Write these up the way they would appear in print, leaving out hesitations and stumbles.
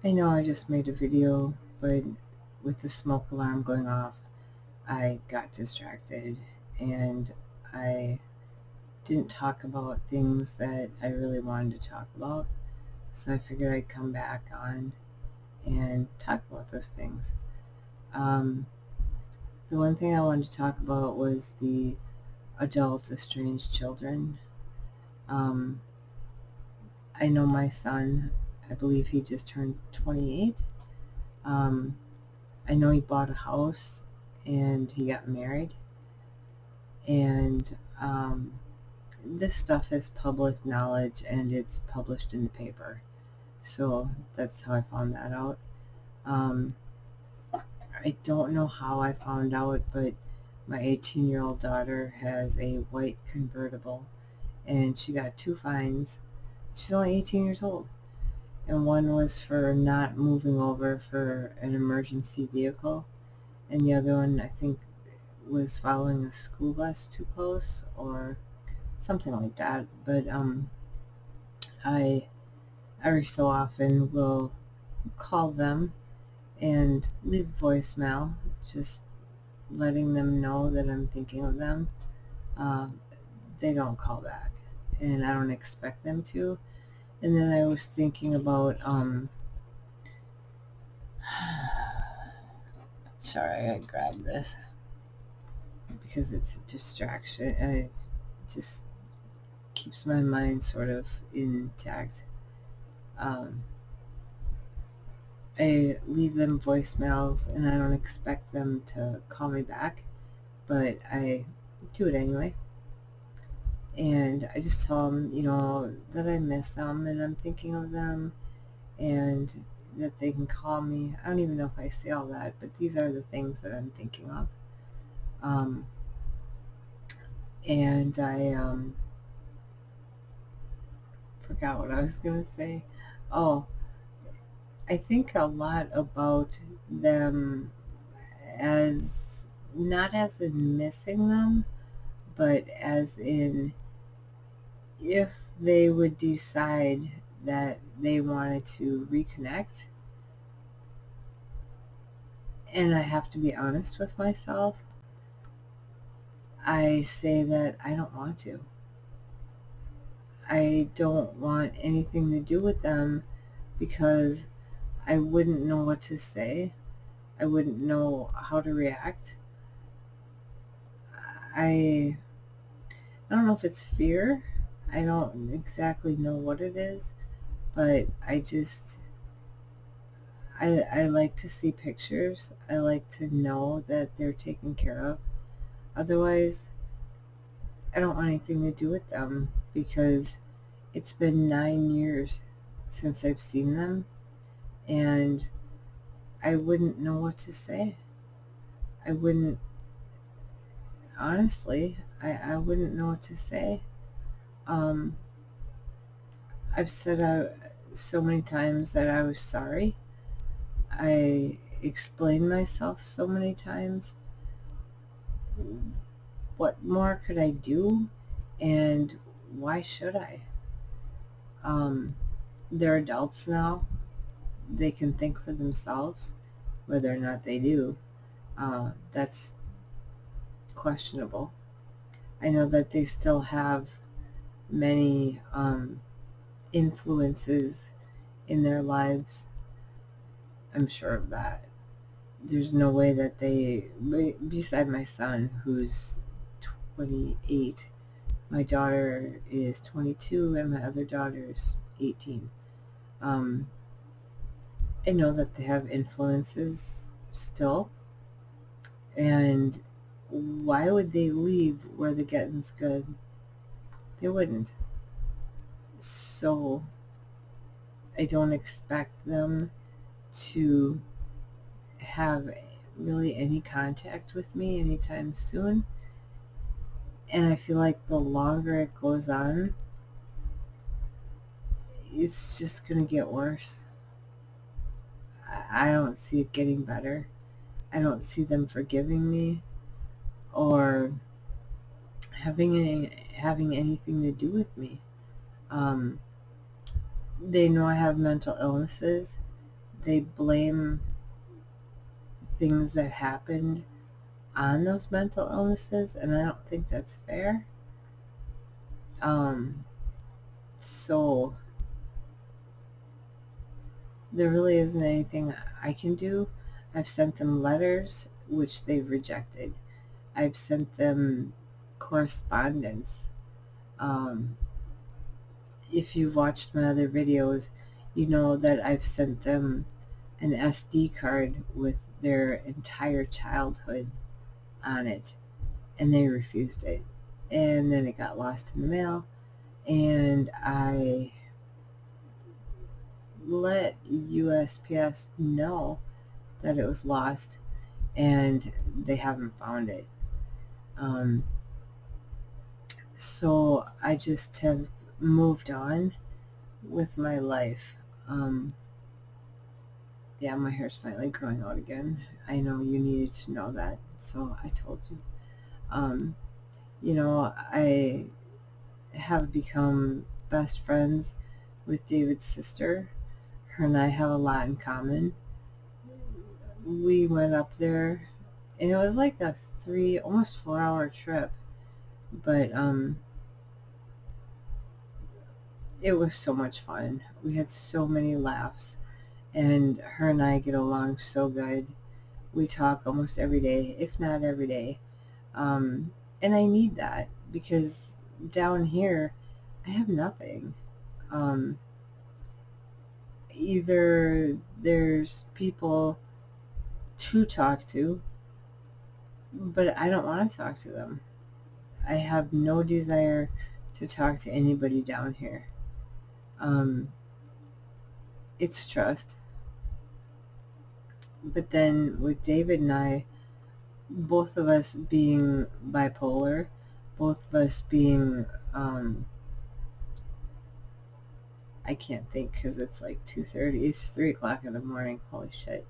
I know I just made a video, but with the smoke alarm going off, I got distracted and I didn't talk about things that I really wanted to talk about. So I figured I'd come back on and talk about those things. Um, the one thing I wanted to talk about was the adult estranged children. Um, I know my son, I believe he just turned 28. Um, I know he bought a house and he got married. And this stuff is public knowledge and it's published in the paper. So that's how I found that out. Um, I don't know how I found out, but my 18-year-old daughter has a white convertible and she got 2 fines. She's only 18 years old. And one was for not moving over for an emergency vehicle, and the other one, I think, was following a school bus too close or something like that. But I every so often will call them and leave a voicemail, just letting them know that I'm thinking of them. Uh, they don't call back, and I don't expect them to. And then I was thinking about sorry, I grabbed this because it's a distraction and it just keeps my mind sort of intact. Um, I leave them voicemails and I don't expect them to call me back, but I do it anyway. And I just tell them, that I miss them and I'm thinking of them and that they can call me. I don't even know if I say all that, but these are the things that I'm thinking of. Um, and I forgot what I was going to say. Oh, I think a lot about them as not as in missing them, but as in if they would decide that they wanted to reconnect. And I have to be honest with myself, I say that I don't want to. I don't want anything to do with them because I wouldn't know what to say. I wouldn't know how to react. I I don't know if it's fear. I don't exactly know what it is, but I like to see pictures. I like to know that they're taken care of. Otherwise, I don't want anything to do with them because it's been 9 years since I've seen them and I wouldn't know what to say. I wouldn't, honestly, I wouldn't know what to say. Um, I've said so many times that I was sorry. I explained myself so many times. What more could I do? And why should I? They're adults now. They can think for themselves. Whether or not they do, that's questionable. I know that they still have many influences in their lives. I'm sure of that. There's no way that beside my son, who's 28, my daughter is 22, and my other daughter is 18. Um, I know that they have influences still, and why would they leave where the getting's good? They wouldn't. So I don't expect them to have really any contact with me anytime soon. And I feel like the longer it goes on, it's just going to get worse. I don't see it getting better. I don't see them forgiving me or having anything to do with me. Um, they know I have mental illnesses. they blame things that happened on those mental illnesses, and I don't think that's fair. So there really isn't anything I can do. I've sent them letters, which they've rejected. I've sent them correspondence. Um, if you've watched my other videos, you know that I've sent them an SD card with their entire childhood on it, and they refused it. And then it got lost in the mail, and I let USPS know that it was lost, and they haven't found it. So I just have moved on with my life. Yeah, my hair's finally growing out again. I know you needed to know that, so I told you. I have become best friends with David's sister. Her and I have a lot in common. We went up there, and it was like a almost 4 hour trip, but it was so much fun. We had so many laughs, and her and I get along so good. We talk almost every day, if not every day. And I need that because down here, I have nothing. Either there's people to talk to, but I don't want to talk to them. I have no desire to talk to anybody down here. It's trust. But then with David and I, both of us being bipolar, both of us being, I can't think because it's like 2:30. It's 3 o'clock in the morning. Holy shit.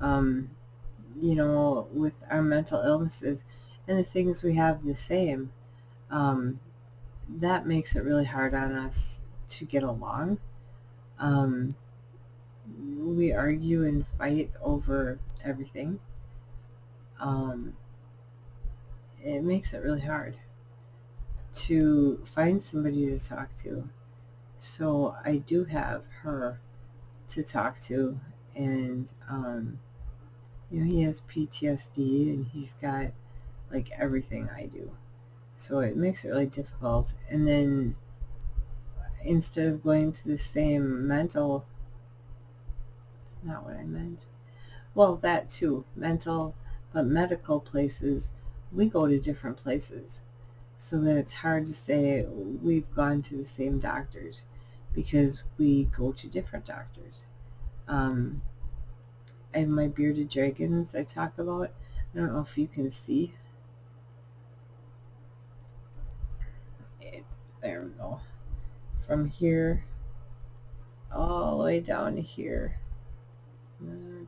With our mental illnesses and the things we have the same, that makes it really hard on us to get along. We argue and fight over everything. It makes it really hard to find somebody to talk to. So I do have her to talk to, and he has PTSD, and he's got like everything I do. So it makes it really difficult. And then instead of going to the same mental, it's not what I meant. Well, that too, mental, but medical places, we go to different places. So that it's hard to say we've gone to the same doctors because we go to different doctors. I have my bearded dragons I talk about. I don't know if you can see. There we go. From here all the way down to here.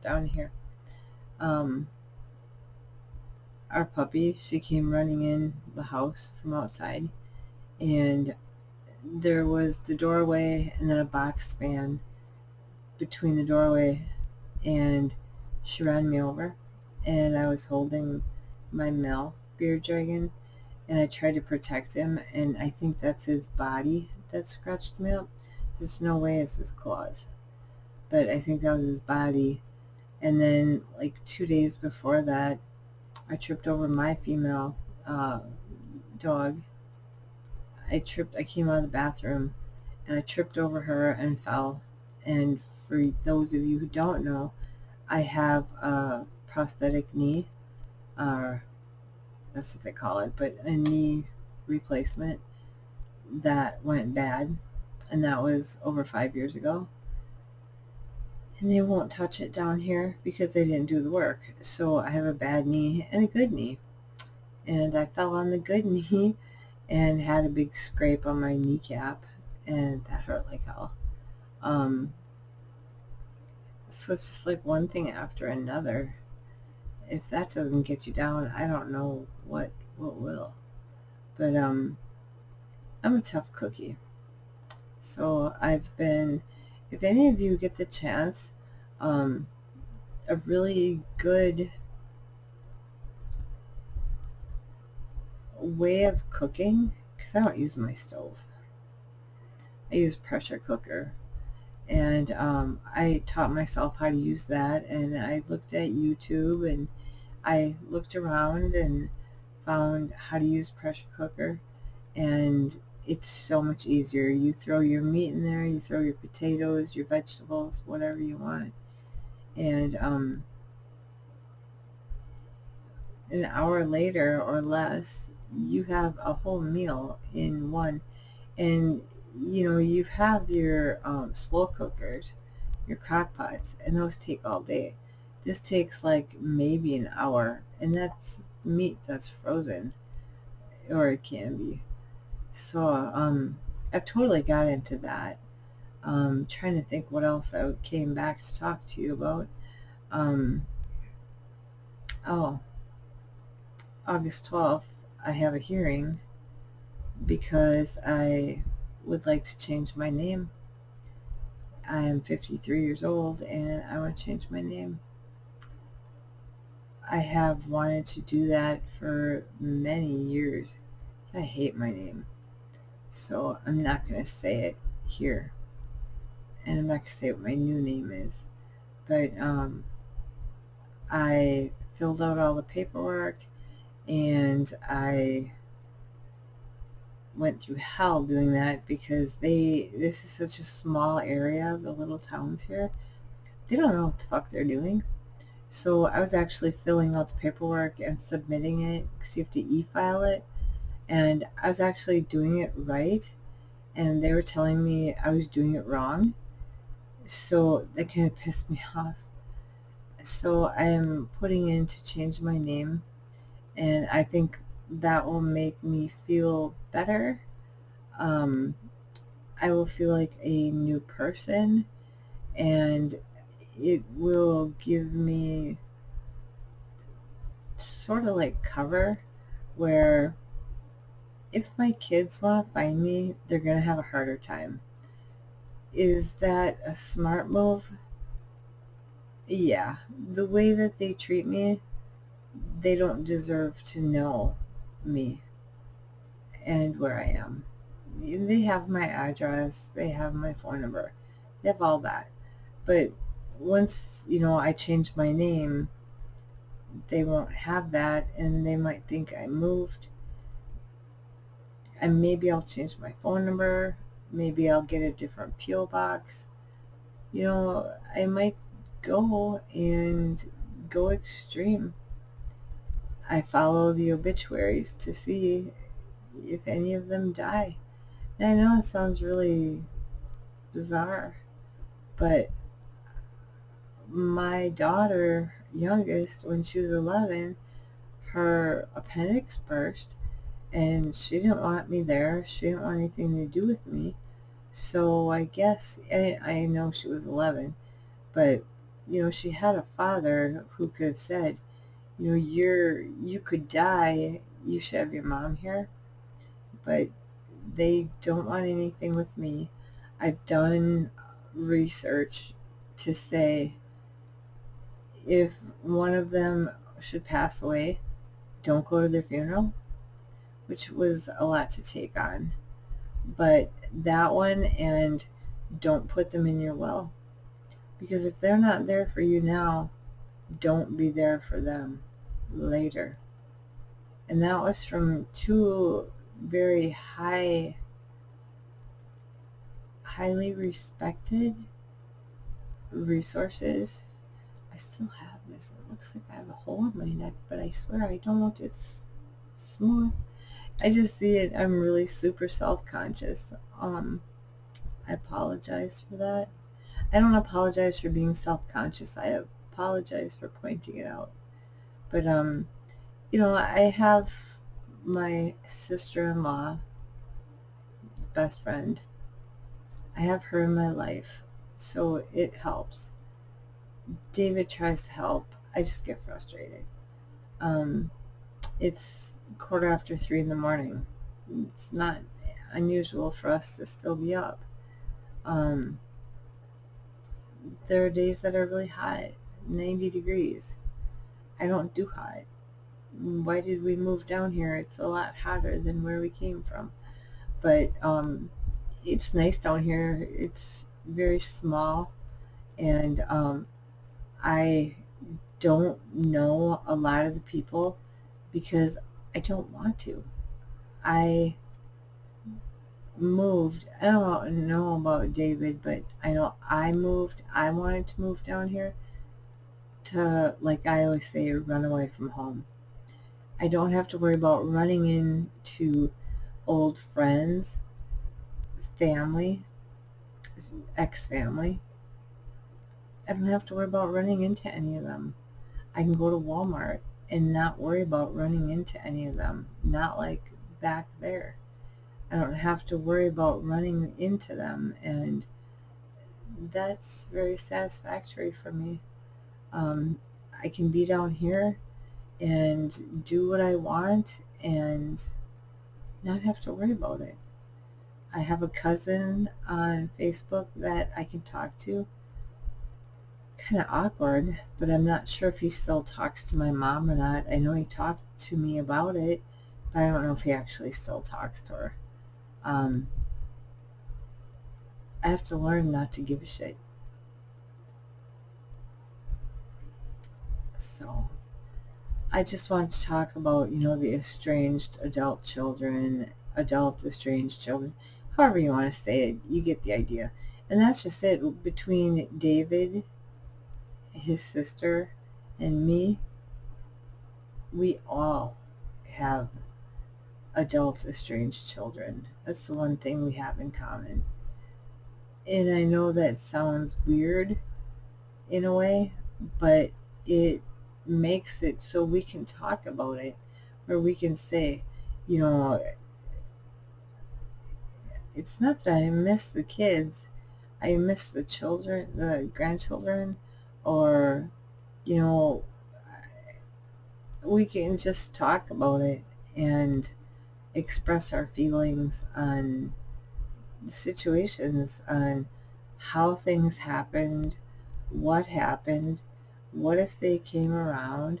Down here. Our puppy, she came running in the house from outside, and there was the doorway and then a box fan between the doorway, and she ran me over, and I was holding my male beard dragon, and I tried to protect him, and I think that's his body that scratched me up. There's no way it's his claws, but I think that was his body. And then like 2 days before that, I tripped over my female dog. I came out of the bathroom, and I tripped over her and fell. And for those of you who don't know, I have a prosthetic knee. That's what they call it, but a knee replacement that went bad, and that was over 5 years ago. And they won't touch it down here because they didn't do the work. So I have a bad knee and a good knee. And I fell on the good knee and had a big scrape on my kneecap, and that hurt like hell. So it's just like one thing after another. If that doesn't get you down, I don't know what will. But I'm a tough cookie. So if any of you get the chance, um, a really good way of cooking, because I don't use my stove. I use pressure cooker. And I taught myself how to use that, and I looked at YouTube, and I looked around and found how to use pressure cooker, and it's so much easier. You throw your meat in there, you throw your potatoes, your vegetables, whatever you want, and an hour later or less, you have a whole meal in one. And you have your slow cookers, your crock pots, and those take all day. This takes like maybe an hour, and that's meat that's frozen, or it can be. So I totally got into that. Trying to think what else I came back to talk to you about. Um, oh, August 12th, I have a hearing because I would like to change my name. I am 53 years old and I want to change my name. I have wanted to do that for many years. I hate my name, so I'm not going to say it here, and I'm not going to say what my new name is. But I filled out all the paperwork, and I went through hell doing that because this is such a small area, the little towns here. They don't know what the fuck they're doing. So I was actually filling out the paperwork and submitting it because you have to e-file it. And I was actually doing it right, and they were telling me I was doing it wrong. So that kind of pissed me off. So I am putting in to change my name, and I think that will make me feel better. Um, I will feel like a new person, and it will give me sort of like cover where if my kids want to find me, they're going to have a harder time. Is that a smart move? Yeah. The way that they treat me, they don't deserve to know me and where I am. They have my address, they have my phone number, they have all that. But once, I change my name, they won't have that, and they might think I moved. And maybe I'll change my phone number. Maybe I'll get a different P.O. box. I might go extreme. I follow the obituaries to see if any of them die. And I know it sounds really bizarre, but my daughter, youngest, when she was 11, her appendix burst, and she didn't want me there. She didn't want anything to do with me. So I guess, I know she was 11, but she had a father who could have said, you could die, you should have your mom here. But they don't want anything with me. I've done research to say if one of them should pass away, don't go to their funeral, which was a lot to take on. But that one, and don't put them in your will. Because if they're not there for you now, don't be there for them later. And that was from two very highly respected resources. I still have this. It looks like I have a hole in my neck, but I swear I don't. It's smooth. I just see it. I'm really super self-conscious. I apologize for that. I don't apologize for being self-conscious. I apologize for pointing it out. But I have my sister-in-law, best friend. I have her in my life, so it helps. David tries to help. I just get frustrated. It's 3:15 in the morning. It's not unusual for us to still be up. there are days that are really hot, 90 degrees. I don't do hot. Why did we move down here? It's a lot hotter than where we came from. But it's nice down here. It's very small, and I don't know a lot of the people because I don't want to. I moved. I don't know about David, but I know I moved. I wanted to move down here to, like I always say, run away from home. I don't have to worry about running into old friends, family, ex-family. I don't have to worry about running into any of them. I can go to Walmart and not worry about running into any of them. Not like back there. I don't have to worry about running into them, and that's very satisfactory for me. I can be down here and do what I want and not have to worry about it. I have a cousin on Facebook that I can talk to. Kind of awkward, but I'm not sure if he still talks to my mom or not. I know he talked to me about it, but I don't know if he actually still talks to her. I have to learn not to give a shit. So I just want to talk about, the estranged adult children, adult estranged children, however you want to say it, you get the idea. And that's just it. Between David, his sister, and me, we all have adult estranged children. That's the one thing we have in common. And I know that sounds weird in a way, but it makes it so we can talk about it, or we can say, it's not that I miss the kids, I miss the children, the grandchildren, or, we can just talk about it and express our feelings on the situations, on how things happened, what happened, what if they came around,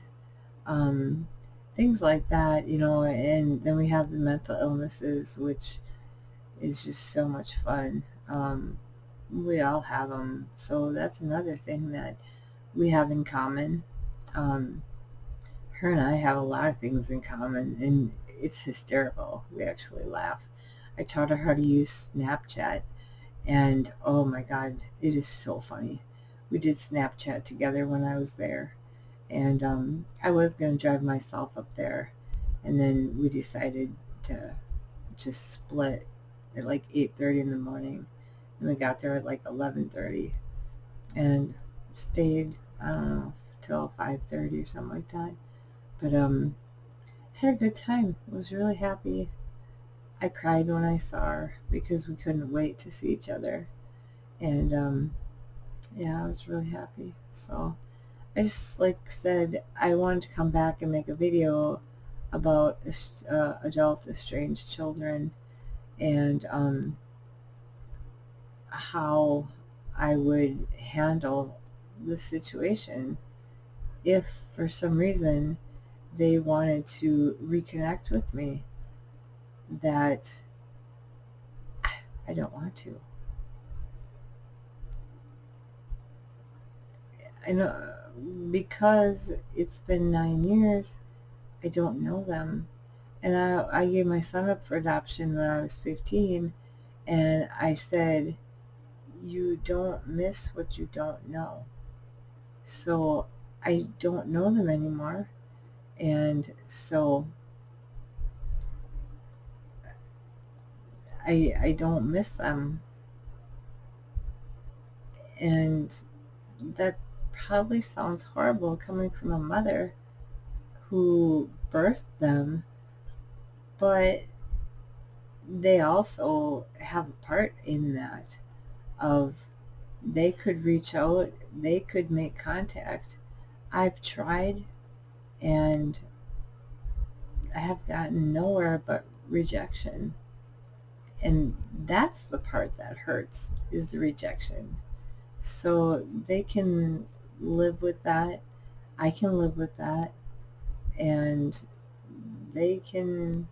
um, things like that, and then we have the mental illnesses, which is just so much fun. We all have them, so that's another thing that we have in common. Her and I have a lot of things in common, and it's hysterical. We actually laugh. I taught her how to use Snapchat, and oh my God, it is so funny. We did Snapchat together when I was there, and I was going to drive myself up there, and then we decided to just split at like 8:30 in the morning, and we got there at like 11:30, and stayed, I don't know, till 5:30 or something like that. But had a good time. Was really happy. I cried when I saw her because we couldn't wait to see each other, and yeah, I was really happy. So I just, like said, I wanted to come back and make a video about adult estranged children, and how I would handle the situation if for some reason they wanted to reconnect with me, that I don't want to. I know, because it's been 9 years, I don't know them. And I gave my son up for adoption when I was 15, and I said, you don't miss what you don't know. So I don't know them anymore, and so I don't miss them. And that probably sounds horrible coming from a mother who birthed them, but they also have a part in that, of they could reach out, they could make contact. I've tried, and I have gotten nowhere but rejection. And that's the part that hurts, is the rejection. So they can live with that. I can live with that. And they can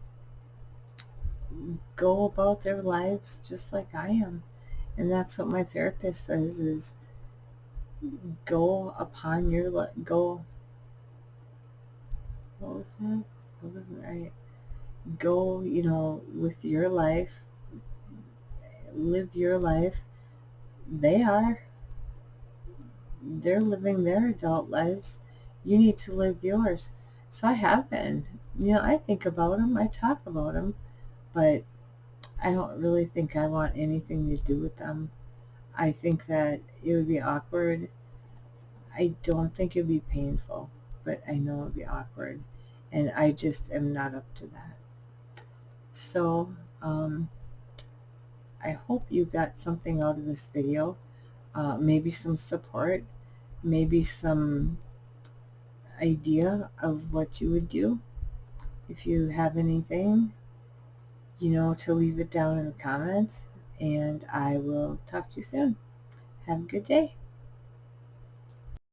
go about their lives just like I am. And that's what my therapist says is go upon your go. What was that? That wasn't right. Go, with your life, live your life. They are. They're living their adult lives. You need to live yours. So I have been. I think about them. I talk about them, but I don't really think I want anything to do with them. I think that it would be awkward. I don't think it would be painful, but I know it would be awkward. And I just am not up to that. So I hope you got something out of this video. Maybe some support, maybe some idea of what you would do. If you have anything, to leave it down in the comments. And I will talk to you soon. Have a good day.